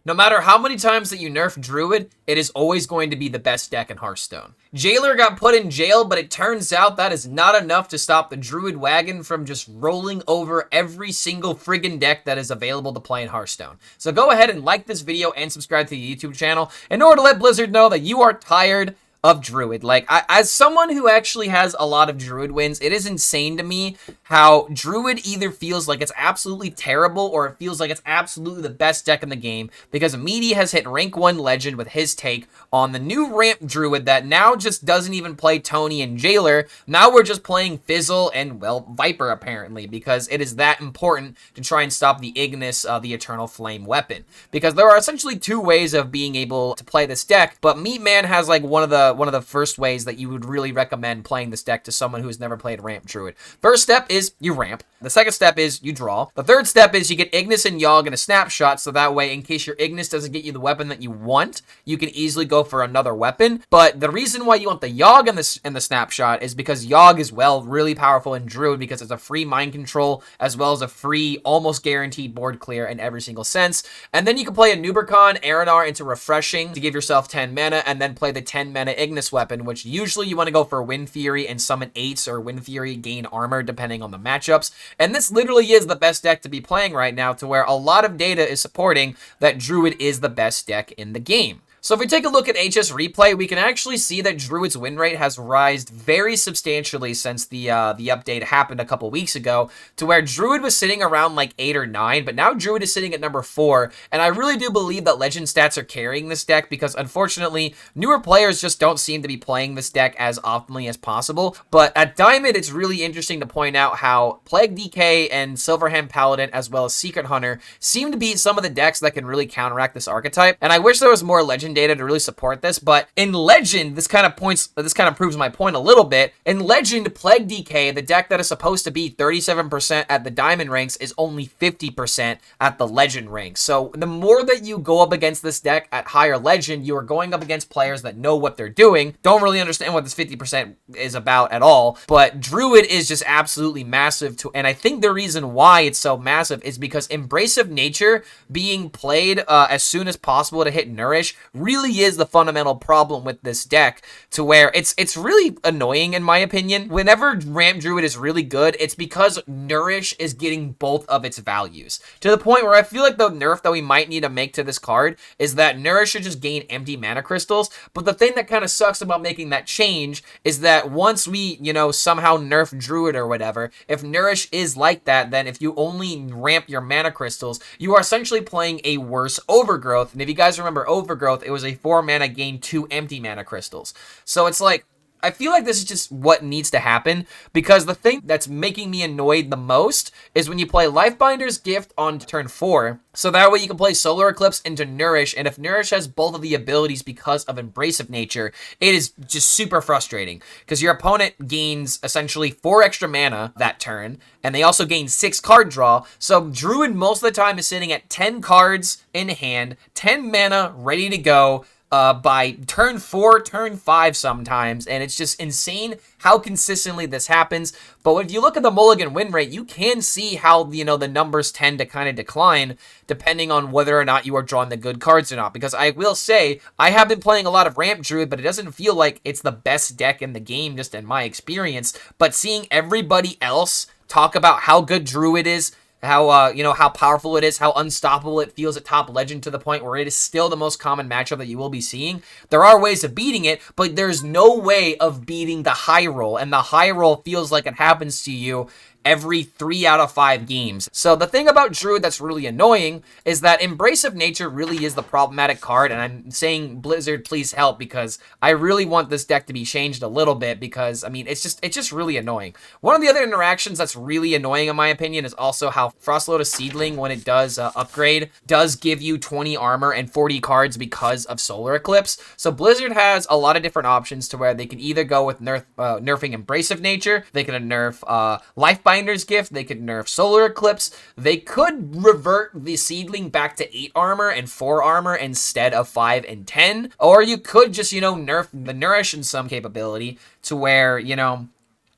No matter how many times that you nerf Druid, it is always going to be the best deck in Hearthstone. Jailer got put in jail, but it turns out that is not enough to stop the Druid wagon from just rolling over every single friggin' deck that is available to play in Hearthstone. So go ahead and like this video and subscribe to the YouTube channel in order to let Blizzard know that you are tired of Druid. Like, as someone who actually has a lot of Druid wins, it is insane to me how Druid either feels like it's absolutely terrible or it feels like it's absolutely the best deck in the game, because Meaty has hit rank 1 legend with his take on the new ramp Druid that now just doesn't even play Tony and Jailer. Now we're just playing Fizzle and, well, Viper apparently, because it is that important to try and stop the Ignis, the Eternal Flame weapon. Because there are essentially 2 ways of being able to play this deck, but Meatman has like one of the first ways that you would really recommend playing this deck to someone who's never played Ramp Druid. First step is you ramp. The second step is you draw. The third step is you get Ignis and Yogg in a snapshot, so that way, in case your Ignis doesn't get you the weapon that you want, you can easily go for another weapon. But the reason why you want the Yogg in the snapshot is because Yogg is, well, really powerful in Druid because it's a free mind control as well as a free, almost guaranteed board clear in every single sense. And then you can play Anub'rekhan, Aranar into Refreshing to give yourself 10 mana, and then play the 10 mana Ignis weapon, which usually you want to go for Wind Fury and summon 8s, or Wind Fury gain armor depending on the matchups. And this literally is the best deck to be playing right now, to where a lot of data is supporting that Druid is the best deck in the game. So if we take a look at HS Replay, we can actually see that Druid's win rate has risen very substantially since the update happened a couple weeks ago, to where Druid was sitting around like 8 or 9, but now Druid is sitting at number 4, and I really do believe that Legend stats are carrying this deck because, unfortunately, newer players just don't seem to be playing this deck as oftenly as possible. But at Diamond, it's really interesting to point out how Plague DK and Silverhand Paladin, as well as Secret Hunter, seem to be some of the decks that can really counteract this archetype, and I wish there was more Legend data to really support this. But in Legend, this kind of proves my point a little bit. In Legend, Plague DK, the deck that is supposed to be 37% at the Diamond ranks, is only 50% at the Legend ranks. So the more that you go up against this deck at higher Legend, you are going up against players that know what they're doing, don't really understand what this 50% is about at all. But Druid is just absolutely massive, and I think the reason why it's so massive is because Embrace of Nature being played as soon as possible to hit Nourish really is the fundamental problem with this deck, to where it's really annoying in my opinion. Whenever Ramp Druid is really good, it's because Nourish is getting both of its values, to the point where I feel like the nerf that we might need to make to this card is that Nourish should just gain empty mana crystals. But the thing that kind of sucks about making that change is that once we, somehow nerf Druid or whatever, if Nourish is like that, then if you only ramp your mana crystals, you are essentially playing a worse Overgrowth. And if you guys remember Overgrowth, it was a 4 mana gain 2 empty mana crystals. So it's like, I feel like this is just what needs to happen, because the thing that's making me annoyed the most is when you play Lifebinder's Gift on turn 4, so that way you can play Solar Eclipse into Nourish, and if Nourish has both of the abilities because of Embrace of Nature, it is just super frustrating, because your opponent gains essentially 4 extra mana that turn, and they also gain 6 card draw, so Druid most of the time is sitting at 10 cards in hand, 10 mana ready to go, by turn 4, turn 5 sometimes, and it's just insane how consistently this happens. But if you look at the Mulligan win rate, you can see how, the numbers tend to kind of decline depending on whether or not you are drawing the good cards or not. Because I will say, I have been playing a lot of Ramp Druid, but it doesn't feel like it's the best deck in the game, just in my experience. But seeing everybody else talk about how good Druid is, how, how powerful it is, how unstoppable it feels at top Legend, to the point where it is still the most common matchup that you will be seeing. There are ways of beating it, but there's no way of beating the high roll, and the high roll feels like it happens to you every 3 out of 5 games. So the thing about Druid that's really annoying is that Embrace of Nature really is the problematic card, and I'm saying, Blizzard, please help, because I really want this deck to be changed a little bit, because, I mean, it's just really annoying. One of the other interactions that's really annoying in my opinion is also how Frost Lotus Seedling, when it does upgrade, does give you 20 armor and 40 cards because of Solar Eclipse. So Blizzard has a lot of different options to where they can either go with nerfing Embrace of Nature, they can nerf Lifebinder's Gift, they could nerf Solar Eclipse, they could revert the Seedling back to 8 armor and 4 armor instead of 5 and 10, or you could just, nerf the Nourish in some capability to where,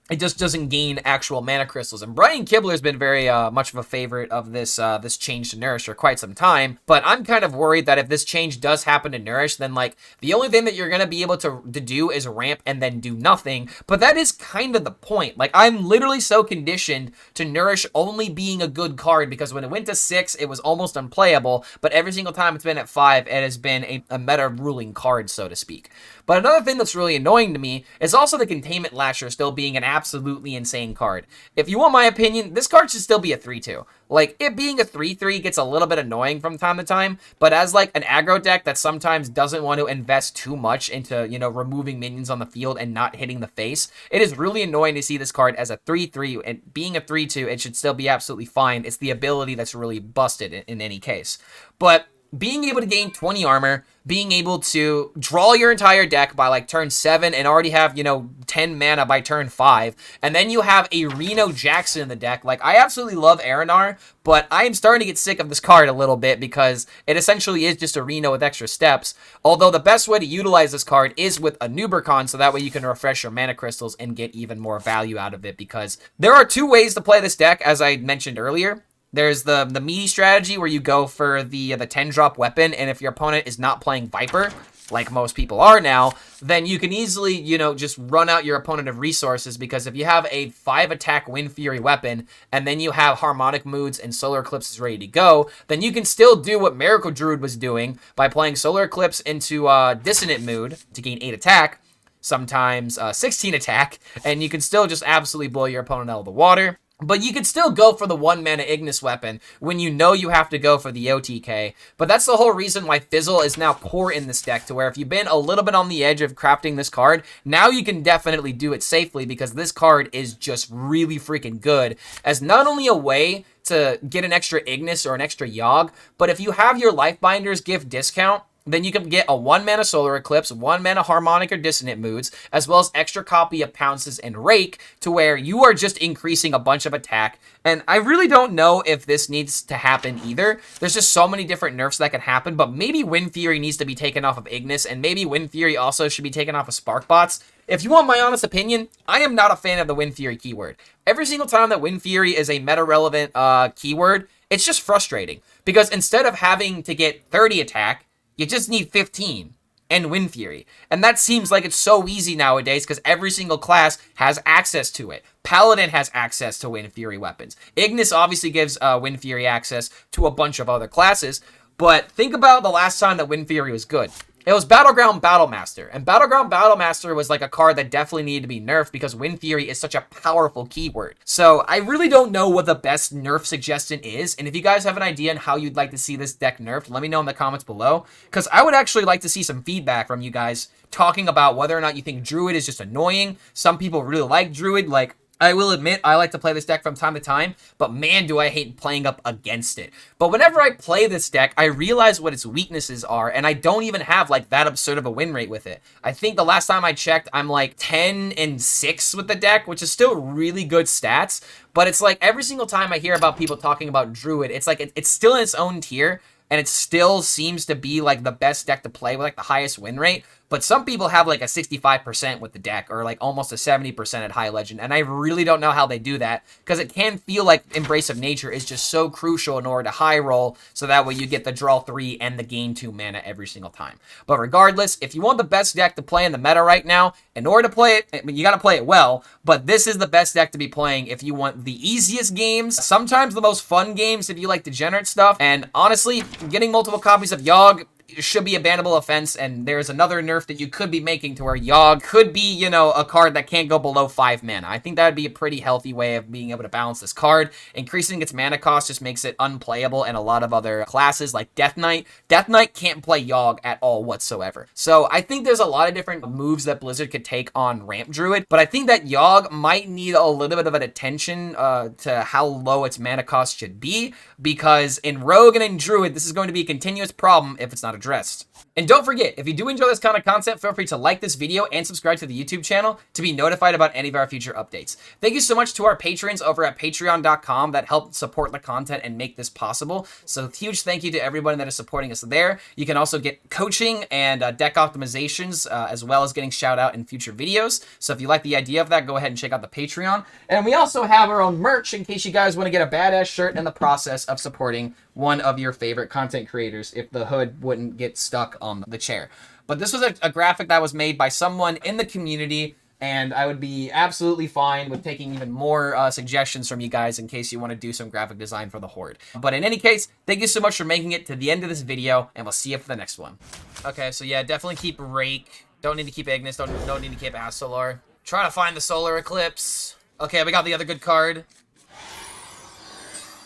it just doesn't gain actual mana crystals. And Brian Kibler's been very much of a favorite of this change to Nourish for quite some time. But I'm kind of worried that if this change does happen to Nourish, then like the only thing that you're gonna be able to do is ramp and then do nothing. But that is kind of the point. Like I'm literally so conditioned to Nourish only being a good card because when it went to 6, it was almost unplayable. But every single time it's been at 5, it has been a meta ruling card, so to speak. But another thing that's really annoying to me is also the Containment Lasher still being an absolutely insane card. If you want my opinion, this card should still be a 3-2. Like, it being a 3-3 gets a little bit annoying from time to time, but as, like, an aggro deck that sometimes doesn't want to invest too much into, you know, removing minions on the field and not hitting the face, it is really annoying to see this card as a 3-3, and being a 3-2, it should still be absolutely fine. It's the ability that's really busted in any case. But being able to gain 20 armor, being able to draw your entire deck by like turn 7 and already have, you know, 10 mana by turn 5, and then you have a Reno Jackson in the deck. Like, I absolutely love Aranar, but I am starting to get sick of this card a little bit because it essentially is just a Reno with extra steps. Although the best way to utilize this card is with Anub'rekhan, so that way you can refresh your mana crystals and get even more value out of it, because there are 2 ways to play this deck, as I mentioned earlier. There's the meaty strategy where you go for the 10-drop weapon, and if your opponent is not playing Viper, like most people are now, then you can easily, you know, just run out your opponent of resources, because if you have a 5-attack Wind Fury weapon, and then you have Harmonic Moods and Solar Eclipses ready to go, then you can still do what Miracle Druid was doing by playing Solar Eclipse into Dissonant Mood to gain 8 attack, sometimes 16 attack, and you can still just absolutely blow your opponent out of the water. But you could still go for the 1-mana Ignis weapon when you know you have to go for the OTK. But that's the whole reason why Fizzle is now core in this deck, to where if you've been a little bit on the edge of crafting this card, now you can definitely do it safely, because this card is just really freaking good as not only a way to get an extra Ignis or an extra Yogg, but if you have your Lifebinders gift discount, then you can get a 1-mana Solar Eclipse, 1-mana Harmonic or Dissonant Moods, as well as extra copy of Pounces and Rake, to where you are just increasing a bunch of attack. And I really don't know if this needs to happen either. There's just so many different nerfs that can happen, but maybe Wind Fury needs to be taken off of Ignis, and maybe Wind Fury also should be taken off of Spark Bots. If you want my honest opinion, I am not a fan of the Wind Fury keyword. Every single time that Wind Fury is a meta-relevant keyword, it's just frustrating, because instead of having to get 30 attack, you just need 15 and Wind Fury. And that seems like it's so easy nowadays because every single class has access to it. Paladin has access to Wind Fury weapons. Ignis obviously gives Wind Fury access to a bunch of other classes. But think about the last time that Wind Fury was good. It was Battleground Battlemaster, and Battleground Battlemaster was like a card that definitely needed to be nerfed because Wind Fury is such a powerful keyword. So I really don't know what the best nerf suggestion is, and if you guys have an idea on how you'd like to see this deck nerfed, let me know in the comments below, because I would actually like to see some feedback from you guys talking about whether or not you think Druid is just annoying. Some people really like Druid, like, I will admit, I like to play this deck from time to time, but man, do I hate playing up against it. But whenever I play this deck, I realize what its weaknesses are, and I don't even have, like, that absurd of a win rate with it. I think the last time I checked, I'm, like, 10-6 with the deck, which is still really good stats, but it's like, every single time I hear about people talking about Druid, it's like, it's still in its own tier, and it still seems to be, like, the best deck to play with, like, the highest win rate. But some people have, like, a 65% with the deck, or, like, almost a 70% at High Legend. And I really don't know how they do that, because it can feel like Embrace of Nature is just so crucial in order to high roll, so that way you get the draw 3 and the gain 2 mana every single time. But regardless, if you want the best deck to play in the meta right now, in order to play it, you gotta play it well, but this is the best deck to be playing if you want the easiest games, sometimes the most fun games if you like degenerate stuff, and honestly, getting multiple copies of Yogg should be a bannable offense, and there's another nerf that you could be making to where Yogg could be, you know, a card that can't go below 5 mana. I think that would be a pretty healthy way of being able to balance this card. Increasing its mana cost just makes it unplayable in a lot of other classes like Death Knight. Death Knight can't play Yogg at all whatsoever. So I think there's a lot of different moves that Blizzard could take on Ramp Druid, but I think that Yogg might need a little bit of an attention to how low its mana cost should be, because in Rogue and in Druid, this is going to be a continuous problem if it's not not addressed. And don't forget, if you do enjoy this kind of content, feel free to like this video and subscribe to the YouTube channel to be notified about any of our future updates. Thank you so much to our patrons over at patreon.com that help support the content and make this possible. So huge thank you to everyone that is supporting us there. You can also get coaching and deck optimizations, as well as getting shout out in future videos. So if you like the idea of that, go ahead and check out the Patreon. And we also have our own merch in case you guys want to get a badass shirt in the process of supporting one of your favorite content creators if the hood wouldn't get stuck on the chair. But this was a graphic that was made by someone in the community, and I would be absolutely fine with taking even more suggestions from you guys in case you want to do some graphic design for the Horde. But in any case, thank you so much for making it to the end of this video, and we'll see you for the next one. Okay, so yeah, definitely keep Rake. Don't need to keep Ignis. Don't need to keep Astalar. Try to find the Solar Eclipse. Okay, we got the other good card.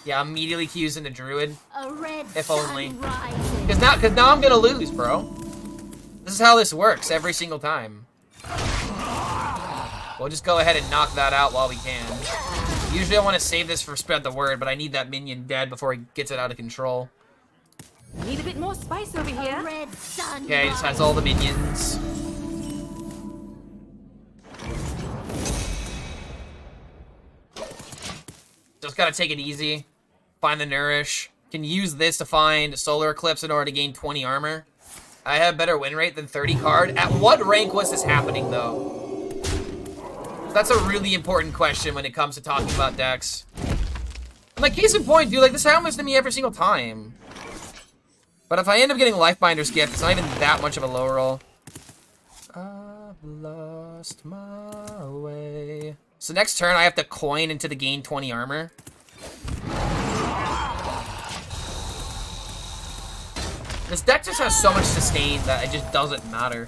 Yeah, immediately cues into Druid. If only. Because now I'm gonna lose, bro. This is how this works every single time. We'll just go ahead and knock that out while we can. Usually I want to save this for spread the word, but I need that minion dead before he gets it out of control. Need a bit more spice over here. Okay, he just has all the minions. Just gotta take it easy. Find the Nourish. Can use this to find Solar Eclipse in order to gain 20 armor. I have better win rate than 30 card. At what rank was this happening, though? That's a really important question when it comes to talking about decks. And like, case in point, dude, like, this happens to me every single time. But if I end up getting Lifebinder's Gift, it's not even that much of a low roll. I've lost my way. So next turn, I have to coin into the gain 20 armor. This deck just has so much sustain that it just doesn't matter.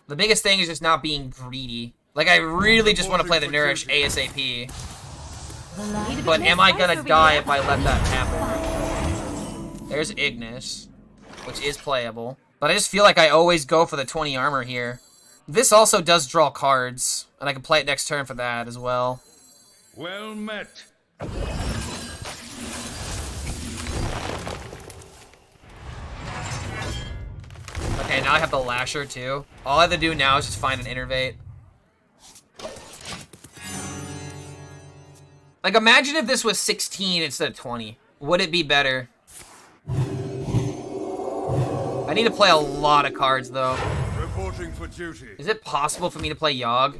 The biggest thing is just not being greedy. Like, I really just want to play the Nourish ASAP. But am I gonna die if I let that happen? There's Ignis, which is playable. But I just feel like I always go for the 20 armor here. This also does draw cards, and I can play it next turn for that as well. Well met. Okay, now I have the Lasher too. All I have to do now is just find an Innervate. Like, imagine if this was 16 instead of 20. Would it be better? I need to play a lot of cards, though. Reporting for duty. Is it possible for me to play Yogg?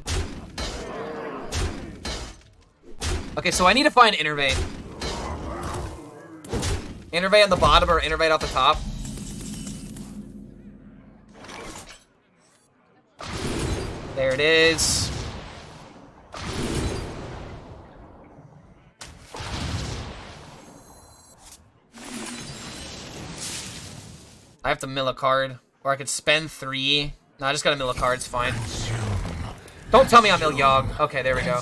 Okay, so I need to find Innervate. Innervate on the bottom or Innervate off the top? There it is. I have to mill a card. Or I could spend 3. No, I just gotta mill a card, it's fine. Don't tell me I'll mill Yogg. Okay, there we go.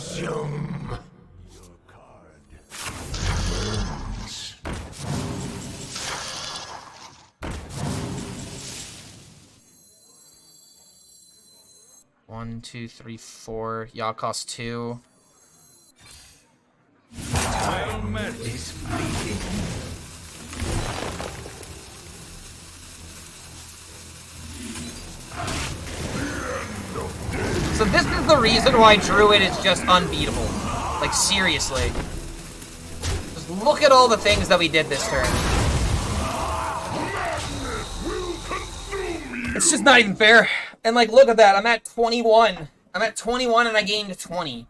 One, two, three, 4. Yogg costs 2. Well met. So this is the reason why Druid is just unbeatable. Like, seriously. Just look at all the things that we did this turn. It's just not even fair. And, like, look at that. I'm at 21. I'm at 21 and I gained 20.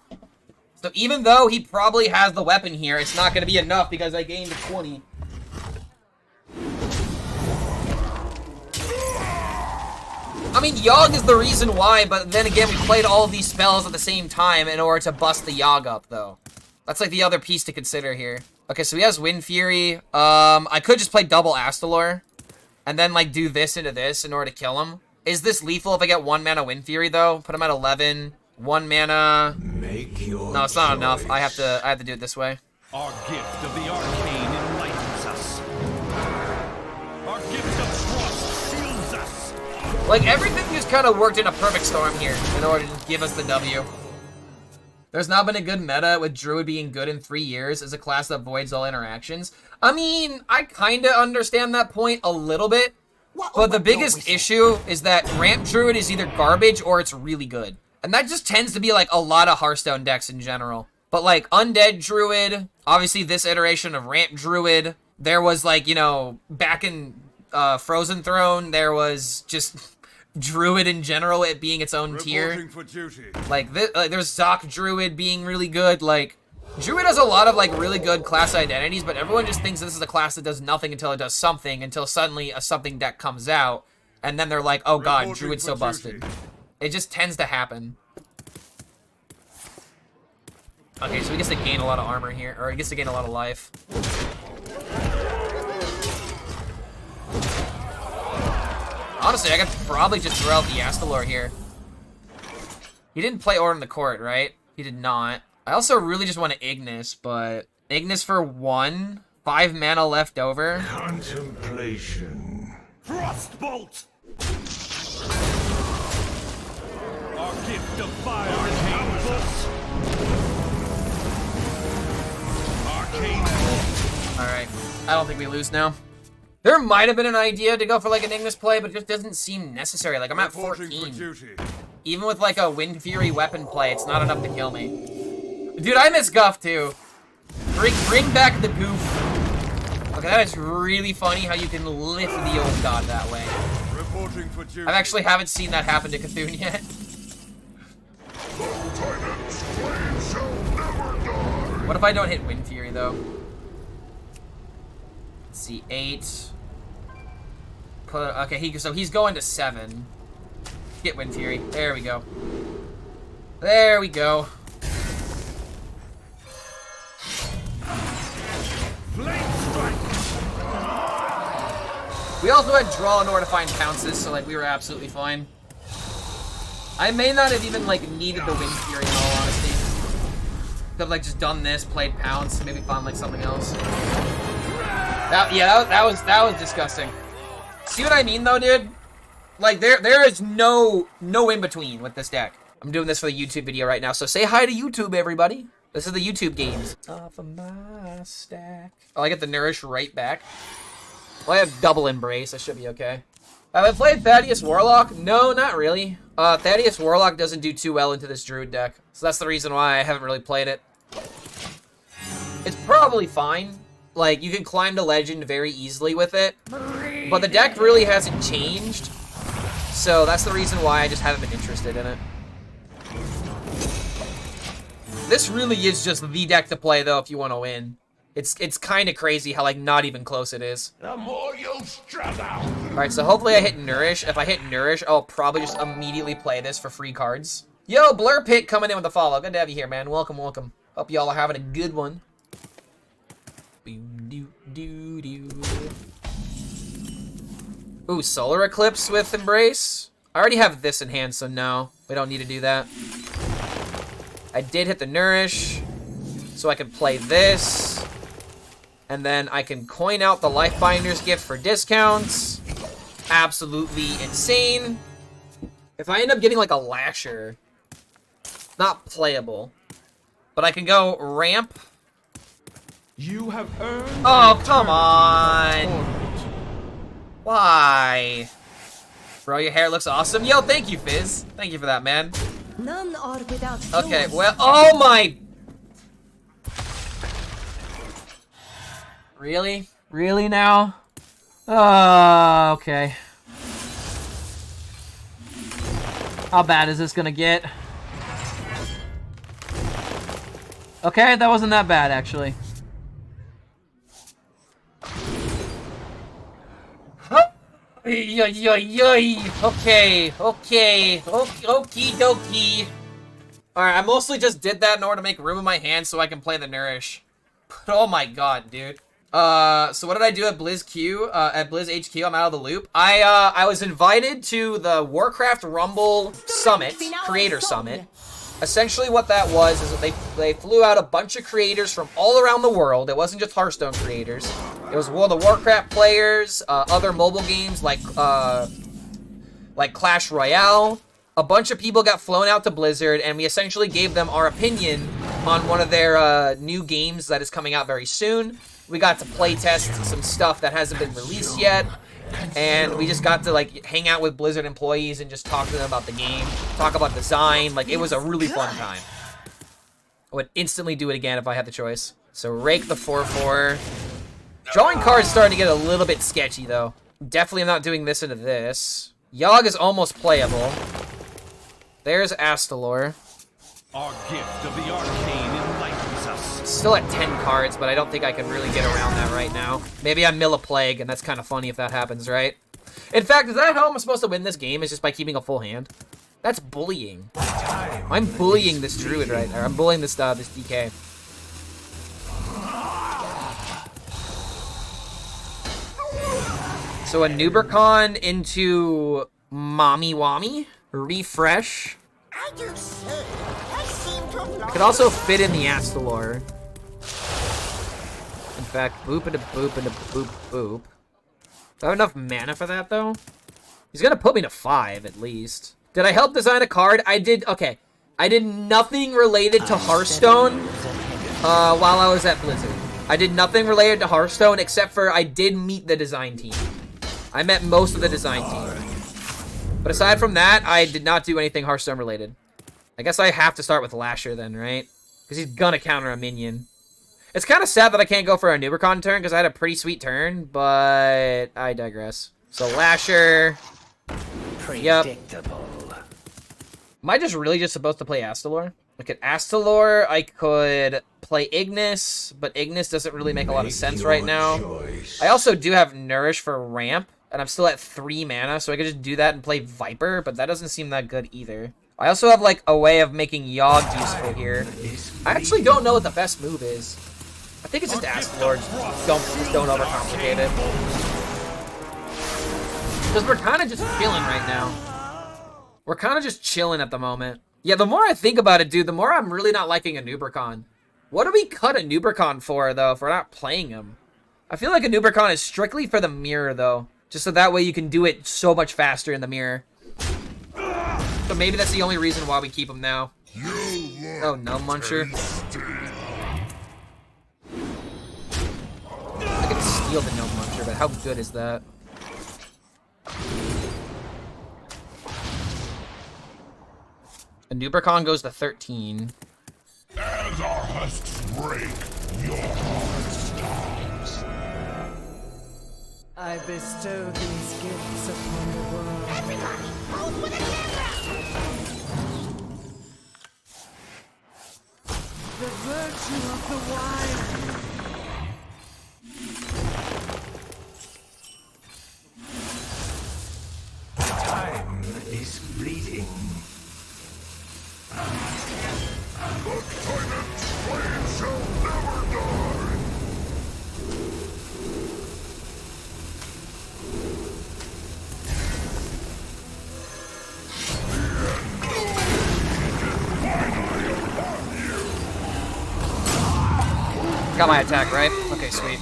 So even though he probably has the weapon here, it's not going to be enough because I gained 20. I mean, Yogg is the reason why, but then again, we played all of these spells at the same time in order to bust the Yogg up, though. That's like the other piece to consider here. Okay, so he has Wind Fury. I could just play double Astalar and then, like, do this into this in order to kill him. Is this lethal if I get 1 mana Wind Fury, though? Put him at 11. 1 mana. No, it's not enough. I have to do it this way. Our gift of the arcane enlightens us. Our gift of trust shields us. Like, everything just kind of worked in a perfect storm here in order to give us the W. There's not been a good meta with Druid being good in 3 years as a class that avoids all interactions. I mean, I kind of understand that point a little bit, But the biggest issue is that Ramp Druid is either garbage or it's really good. And that just tends to be like a lot of Hearthstone decks in general. But like Undead Druid, obviously this iteration of Ramp Druid, there was like, you know, back in Frozen Throne, there was just Druid in general, it being its own tier. Like, there's Zoc Druid being really good. Like, Druid has a lot of like really good class identities, but everyone just thinks this is a class that does nothing until it does something, until suddenly a something deck comes out, and then they're like, oh god, Druid's so busted. It just tends to happen. Okay, so he gets to gain a lot of armor here, or he gets to gain a lot of life. Honestly, I could probably just throw out the Astalor here. He didn't play Order in the Court, right? He did not. I also really just want to Ignis, but Ignis for 1, 5 mana left over. Contemplation. Frostbolt. Our gift of fire. Arcane bolt. Arcane bolt. All right, I don't think we lose now. There might have been an idea to go for like an Ignis play, but it just doesn't seem necessary. Like I'm at 14. Even with like a Wind Fury weapon play, it's not enough to kill me. Dude, I miss Guff too. Bring back the goof. Okay, that is really funny how you can lift the old god that way. I actually haven't seen that happen to Cthulhu yet. What if I don't hit Wind Fury though? Let's see, 8. Okay, so he's going to 7. Get Wind Fury. There we go. There we go. We also had draw in order to find pounces, so like we were absolutely fine. I may not have even like needed the Wind Fury in all honesty. Could have like just done this, played pounce, maybe found like something else. That was disgusting. See what I mean though, dude? Like there is no in between with this deck. I'm doing this for the YouTube video right now, so say hi to YouTube, everybody. This is the YouTube games. Off of my stack. Oh, I get the Nourish right back. Well, I have double Embrace. I should be okay. Have I played Thaddeus Warlock? No, not really. Thaddeus Warlock doesn't do too well into this Druid deck. So that's the reason why I haven't really played it. It's probably fine. Like, you can climb to Legend very easily with it. But the deck really hasn't changed. So that's the reason why I just haven't been interested in it. This really is just the deck to play, though, if you want to win. It's kind of crazy how, like, not even close it is. The more you struggle. Alright, so hopefully I hit Nourish. If I hit Nourish, I'll probably just immediately play this for free cards. Yo, Blur Pit coming in with a follow. Good to have you here, man. Welcome, welcome. Hope y'all are having a good one. Ooh, Solar Eclipse with Embrace? I already have this in hand, so no. We don't need to do that. I did hit the Nourish, so I can play this. And then I can coin out the Lifebinder's Gift for discounts. Absolutely insane. If I end up getting like a Lasher, not playable. But I can go Ramp. You have earned. Oh, come on. Why? Bro, your hair looks awesome. Yo, thank you, Fizz. Thank you for that, man. None are without Okay, well, oh my. Really? Really now? Okay. How bad is this gonna get? Okay, that wasn't that bad, actually. Okay, okie dokie. Alright, I mostly just did that in order to make room in my hand so I can play the Nourish. But oh my god, dude. So what did I do at BlizzQ? At Blizz HQ, I'm out of the loop. I was invited to the Warcraft Rumble Summit, Creator Summit. Essentially what that was is that they flew out a bunch of creators from all around the world. It wasn't just Hearthstone creators. It was World of Warcraft players, other mobile games like Clash Royale. A bunch of people got flown out to Blizzard, and we essentially gave them our opinion on one of their new games that is coming out very soon. We got to playtest some stuff that hasn't been released yet. And we just got to, like, hang out with Blizzard employees and just talk to them about the game, talk about design. Like, it was a really fun time. I would instantly do it again if I had the choice. So, rake the 4/4. Drawing cards starting to get a little bit sketchy, though. Definitely am not doing this into this. Yogg is almost playable. There's Astalor. Our gift of the arcane enlightens us. Still at 10 cards, but I don't think I can really get around that right now. Maybe I mill a Plague, and that's kind of funny if that happens, right? In fact, is that how I'm supposed to win this game? Is just by keeping a full hand? That's bullying. I'm bullying this Druid right there. I'm bullying this this DK. So Anub'rekhan into Mommy Wami. Refresh. Could also fit in the Astalor. In fact, boop and a boop and a boop boop. Do I have enough mana for that, though? He's gonna put me to 5, at least. Did I help design a card? I did, okay. I did nothing related to Hearthstone while I was at Blizzard. I did nothing related to Hearthstone, except for I did meet the design team. I met most of the design team. But aside from that, I did not do anything Hearthstone related. I guess I have to start with Lasher then, right? Because he's gonna counter a minion. It's kind of sad that I can't go for a Anub'rekhan turn because I had a pretty sweet turn, but I digress. So Lasher. Predictable. Am I just really just supposed to play Astalor? Look at Astalor. I could play Ignis, but Ignis doesn't really make a lot of sense right now. I also do have Nourish for ramp, and I'm still at 3 mana, so I could just do that and play Viper, but that doesn't seem that good either. I also have, like, a way of making Yogg useful here. I actually don't know what the best move is. I think it's just Astalor. Just don't overcomplicate it. Because we're kind of just chilling right now. We're kind of just chilling at the moment. Yeah, the more I think about it, dude, the more I'm really not liking Anub'rekhan. What do we cut Anub'rekhan for, though, if we're not playing him? I feel like Anub'rekhan is strictly for the mirror, though. Just so that way you can do it so much faster in the mirror. So maybe that's the only reason why we keep him now. Oh, no, Muncher. I could steal the no Muncher, but how good is that? Anub'rekhan goes to 13. As our husks break, your heart stops. I bestow these gifts upon the world. Everybody, hold with a camera! The virtue of the wild. Time is fleeting. The Titan's flame shall never die! Got my attack, right? Okay, sweet.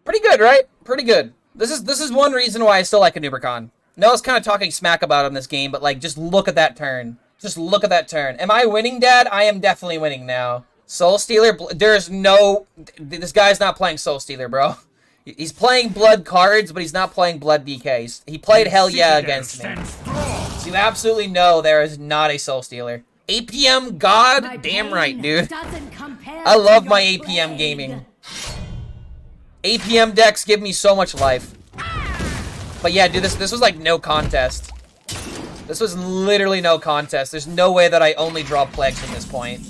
Pretty good, right? Pretty good. This is one reason why I still like Anub'rekhan. No, I was kind of talking smack about him this game, but like, just look at that turn. Just look at that turn. Am I winning, Dad? I am definitely winning now. Soul Stealer, there's no... This guy's not playing Soul Stealer, bro. He's playing Blood cards, but he's not playing Blood DKs. He played Hell Yeah against me. So you absolutely know there is not a Soul Stealer. APM God? Damn right, dude. I love my APM gaming. APM decks give me so much life. But yeah, dude, this was like no contest. This was literally no contest. There's no way that I only draw plagues at this point.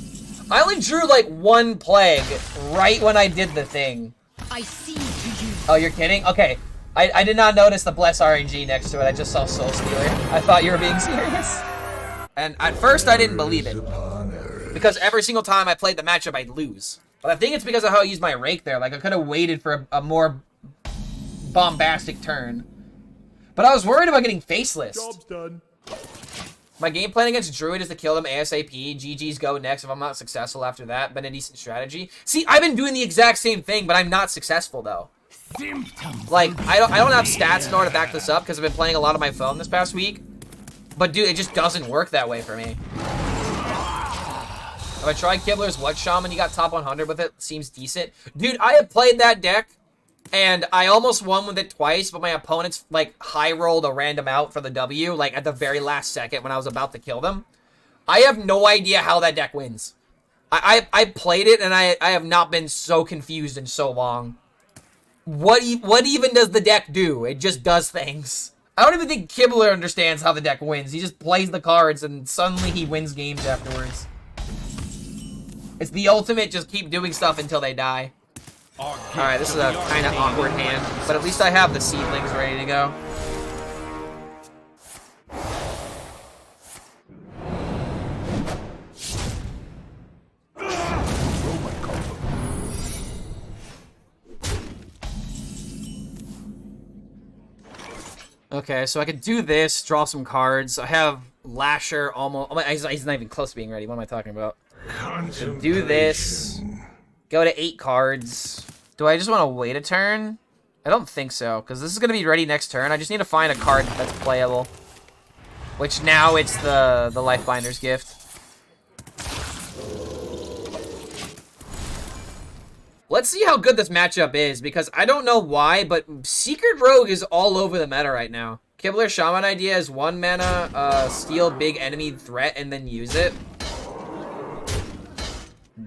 I only drew like 1 plague right when I did the thing. I see you. Oh, you're kidding? Okay. I did not notice the Bless RNG next to it. I just saw Soul Stealer. I thought you were being serious. And at first, I didn't believe it. Because every single time I played the matchup, I'd lose. But I think it's because of how I used my rake there. Like, I could have waited for a more bombastic turn. But I was worried about getting faceless. Job's done. My game plan against Druid is to kill them ASAP. GG's go next if I'm not successful after that. Been a decent strategy. See, I've been doing the exact same thing, but I'm not successful, though. Like, I don't have stats in order to back this up because I've been playing a lot on my phone this past week. But, dude, it just doesn't work that way for me. If I tried Kibler's What Shaman, you got top 100 with it. Seems decent. Dude, I have played that deck And I almost won with it twice, but my opponents, like, high-rolled a random out for the W, like, at the very last second when I was about to kill them. I have no idea how that deck wins. I played it, and I have not been so confused in so long. What even does the deck do? It just does things. I don't even think Kibbler understands how the deck wins. He just plays the cards, and suddenly he wins games afterwards. It's the ultimate, just keep doing stuff until they die. Alright, this is a kind of awkward hand, but at least I have the seedlings ready to go. Okay, so I could do this, draw some cards. I have Lasher almost... Oh, he's not even close to being ready. What am I talking about? Do this. Go to 8 cards. Do I just want to wait a turn? I don't think so, because this is going to be ready next turn. I just need to find a card that's playable. Which now it's the Lifebinder's Gift. Let's see how good this matchup is, because I don't know why, but Secret Rogue is all over the meta right now. Kibbler Shaman idea is 1 mana, steal big enemy threat, and then use it.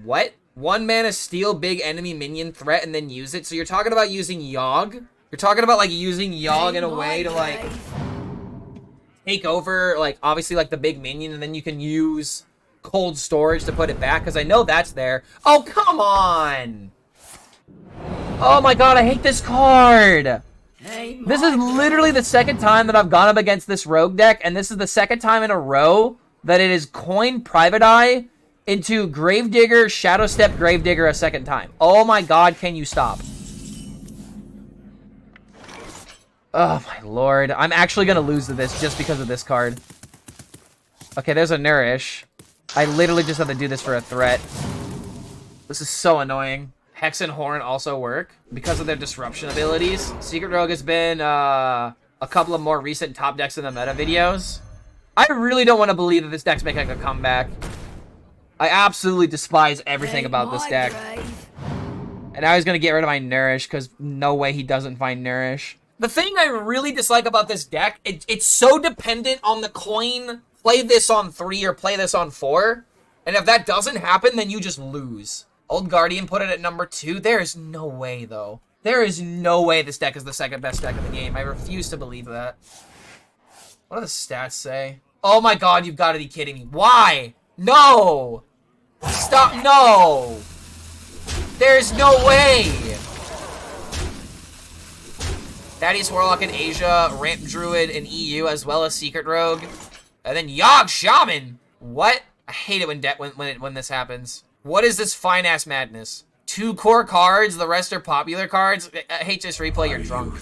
What? 1 mana, steal big enemy minion threat, and then use it? So you're talking about using Yogg? You're talking about, like, using Yogg in a way to, like, take over, like, obviously, like, the big minion, and then you can use cold storage to put it back, because I know that's there. Oh, come on! Oh my god, I hate this card! This is literally the second time that I've gone up against this rogue deck, and this is the second time in a row that it is coined Private Eye into Gravedigger, Shadow Step Gravedigger a second time. Oh my god, can you stop? Oh my lord. I'm actually gonna lose to this just because of this card. Okay, there's a Nourish. I literally just have to do this for a threat. This is so annoying. Hex and Horn also work because of their disruption abilities. Secret Rogue has been a couple of more recent top decks in the meta videos. I really don't want to believe that this deck's making a comeback. I absolutely despise everything about this deck. And now he's going to get rid of my Nourish because no way he doesn't find Nourish. The thing I really dislike about this deck, it's so dependent on the coin. Play this on 3 or play this on 4. And if that doesn't happen, then you just lose. Old Guardian put it at number 2. There is no way, though. There is no way this deck is the second best deck in the game. I refuse to believe that. What do the stats say? Oh my god, you've got to be kidding me. Why? No! Stop, no! There's no way! Thaddeus Warlock in Asia, Ramp Druid in EU, as well as Secret Rogue. And then Yogg Shaman! What? I hate it when this happens. What is this fine-ass madness? 2 core cards, the rest are popular cards? I hate this replay, you're drunk.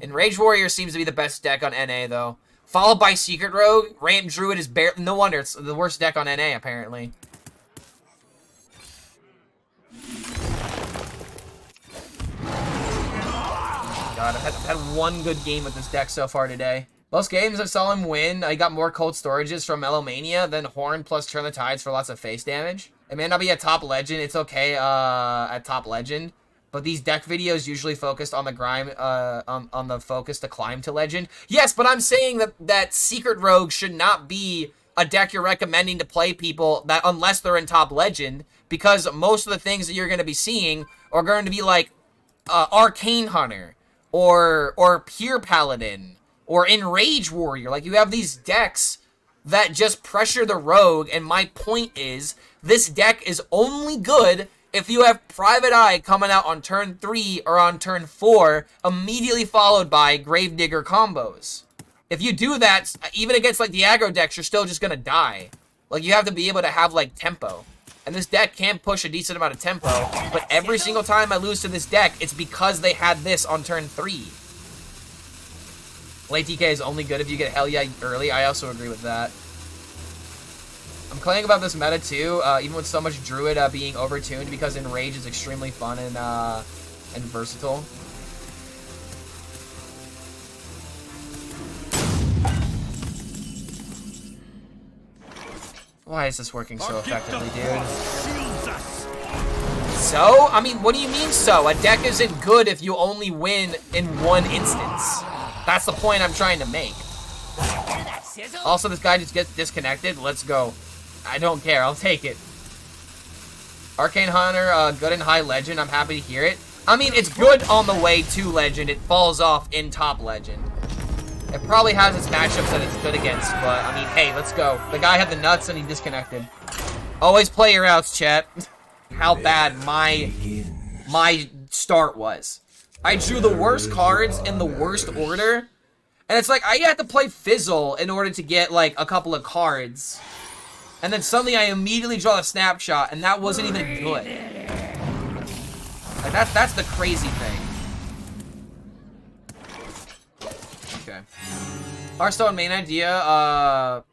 And Rage Warrior seems to be the best deck on NA, though. Followed by Secret Rogue. Ramp Druid is barely... No wonder, it's the worst deck on NA, apparently. God, I've had 1 good game with this deck so far today. Most games I saw him win, I got more cold storages from Melomania than Horn plus Turn the Tides for lots of face damage. It may not be a top legend, it's okay at top legend, but these deck videos usually focused on the grind, on the focus to climb to legend. Yes, but I'm saying that Secret Rogue should not be a deck you're recommending to play people that unless they're in top legend, because most of the things that you're going to be seeing are going to be like Arcane Hunter or Pure Paladin or Enrage Warrior. Like, you have these decks that just pressure the rogue, and my point is, this deck is only good if you have Private Eye coming out on turn 3 or on turn 4, immediately followed by Gravedigger combos. If you do that, even against, like, the aggro decks, you're still just gonna die. Like, you have to be able to have, like, tempo. And this deck can push a decent amount of tempo, but every single time I lose to this deck, it's because they had this on turn 3. Late TK is only good if you get Hell Yeah early. I also agree with that. I'm complaining about this meta too, even with so much Druid being overtuned, because Enrage is extremely fun and versatile. Why is this working so effectively, dude? So? I mean, what do you mean so? A deck isn't good if you only win in one instance. That's the point I'm trying to make. Also, this guy just gets disconnected. Let's go. I don't care. I'll take it. Arcane Hunter, good in high legend. I'm happy to hear it. I mean, it's good on the way to legend. It falls off in top legend. It probably has its matchups that it's good against, but I mean, hey, let's go. The guy had the nuts and he disconnected. Always play your outs, chat. How bad my start was. I drew the worst cards in the worst order, and it's like I had to play Fizzle in order to get like a couple of cards. And then suddenly I immediately draw a snapshot, and that wasn't even good. Like that's the crazy thing. Okay. Hearthstone main idea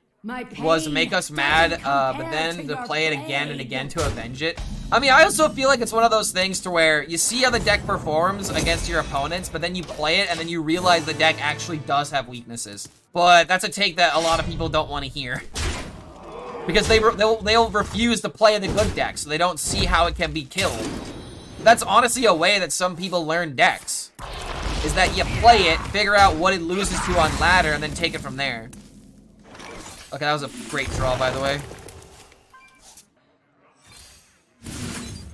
was to make us mad, but then to play it again and again to avenge it. I mean, I also feel like it's one of those things to where you see how the deck performs against your opponents, but then you play it and then you realize the deck actually does have weaknesses. But that's a take that a lot of people don't want to hear. Because they'll refuse to play the good deck, so they don't see how it can be killed. That's honestly a way that some people learn decks. Is that you play it, figure out what it loses to on ladder, and then take it from there. Okay, that was a great draw, by the way.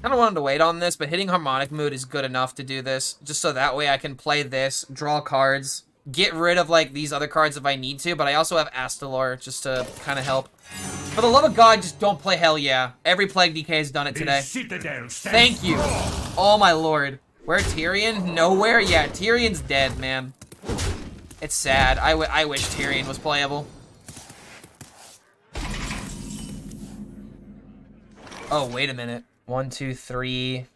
I don't want to wait on this, but hitting Harmonic Mood is good enough to do this. Just so that way I can play this, draw cards, get rid of, like, these other cards if I need to, but I also have Astalor just to kind of help. For the love of God, just don't play Hell Yeah. Every Plague DK has done it today. Thank you. Oh my lord. Where Tyrion? Nowhere? Yeah, Tyrion's dead, man. It's sad. I wish Tyrion was playable. Oh, wait a minute. 1, 2, 3.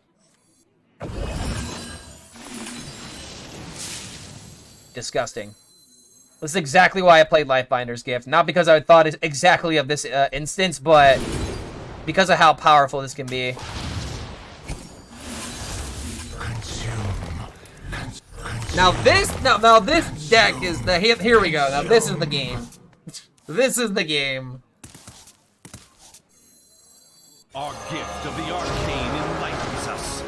Disgusting. This is exactly why I played Lifebinder's Gift. Not because I thought exactly of this instance, but because of how powerful this can be. Now this deck is the here we go. Now this is the game. This is the game. Our gift of the arcane enlightens us.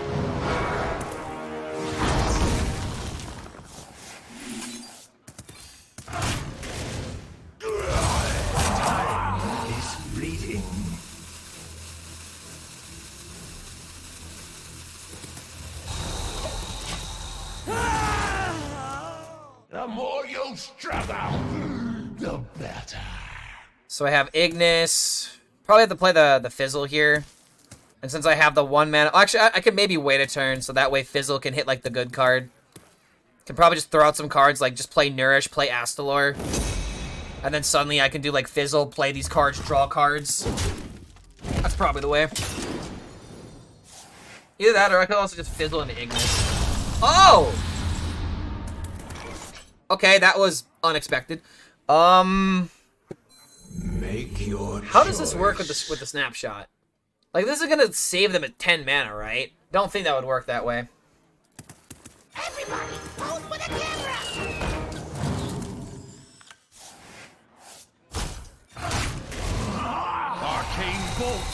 Time is fleeting. The more you struggle, the better. So I have Ignis. Probably have to play the Fizzle here. And since I have the 1 mana... Actually, I could maybe wait a turn, so that way Fizzle can hit, like, the good card. Can probably just throw out some cards, like, just play Nourish, play Astalor. And then suddenly I can do, like, Fizzle, play these cards, draw cards. That's probably the way. Either that, or I could also just Fizzle into Ignis. Oh! Okay, that was unexpected. Make your How does this work with the snapshot? Like, this is gonna save them at 10 mana, right? Don't think that would work that way. Everybody, pose for the camera! Arcane bolt.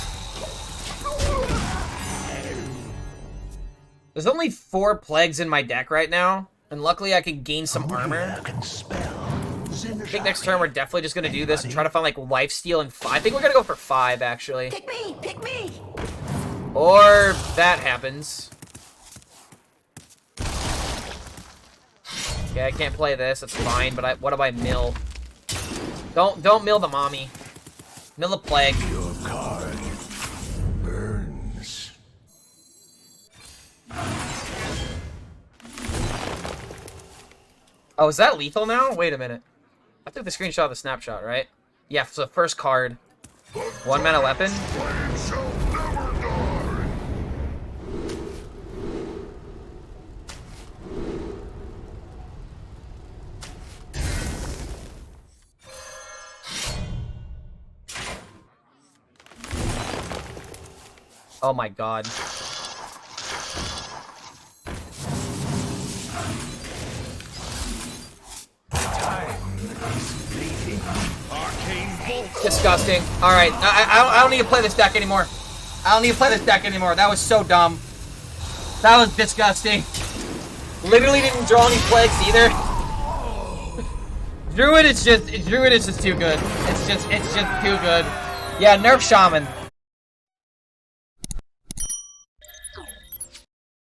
There's only 4 plagues in my deck right now, and luckily I can gain some armor. I think next turn we're definitely just gonna do this and try to find like lifesteal and 5. I think we're gonna go for 5 actually. Pick me! Pick me! Or that happens. Okay, I can't play this. That's fine. But what do I mill? Don't mill the mommy. Mill the plague. Your card burns. Oh, is that lethal now? Wait a minute. I took the screenshot of the snapshot, right? Yeah, so first card. 1 mana weapon. Flame shall never die. Oh my god. Arcane bolt. Disgusting. Alright, I don't need to play this deck anymore. I don't need to play this deck anymore. That was so dumb. That was disgusting. Literally didn't draw any plagues either. Druid is just too good. It's just too good. Yeah, nerf Shaman.